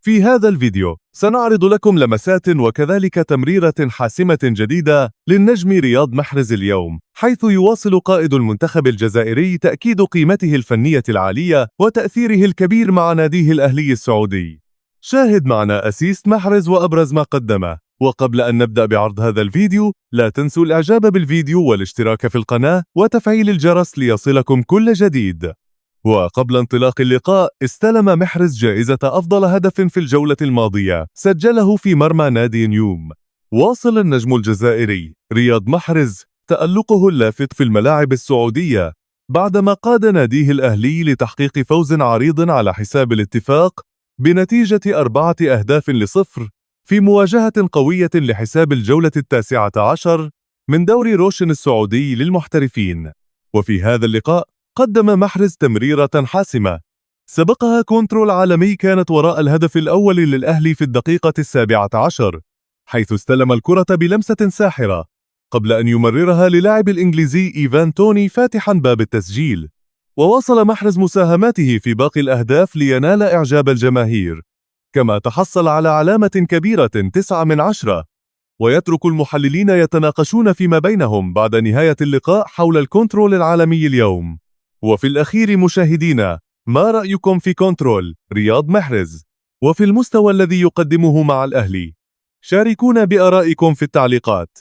في هذا الفيديو سنعرض لكم لمسات وكذلك تمريرة حاسمة جديدة للنجم رياض محرز اليوم، حيث يواصل قائد المنتخب الجزائري تأكيد قيمته الفنية العالية وتأثيره الكبير مع ناديه الأهلي السعودي. شاهد معنا أسيست محرز وأبرز ما قدمه. وقبل أن نبدأ بعرض هذا الفيديو لا تنسوا الإعجاب بالفيديو والاشتراك في القناة وتفعيل الجرس ليصلكم كل جديد. وقبل انطلاق اللقاء استلم محرز جائزة أفضل هدف في الجولة الماضية سجله في مرمى نادي نيوم. واصل النجم الجزائري رياض محرز تألقه اللافت في الملاعب السعودية بعدما قاد ناديه الأهلي لتحقيق فوز عريض على حساب الاتفاق بنتيجة 4-0 في مواجهة قوية لحساب الجولة 19 من دوري روشن السعودي للمحترفين. وفي هذا اللقاء قدم محرز تمريرة حاسمة سبقها كنترول عالمي كانت وراء الهدف الأول للأهلي في الدقيقة 17، حيث استلم الكرة بلمسة ساحرة قبل أن يمررها للاعب الإنجليزي إيفان توني فاتحا باب التسجيل. وواصل محرز مساهماته في باقي الأهداف لينال إعجاب الجماهير، كما تحصل على علامة كبيرة 9/10. ويترك المحللين يتناقشون فيما بينهم بعد نهاية اللقاء حول الكنترول العالمي اليوم. وفي الأخير مشاهدينا، ما رأيكم في كنترول رياض محرز وفي المستوى الذي يقدمه مع الأهلي؟ شاركونا بآرائكم في التعليقات.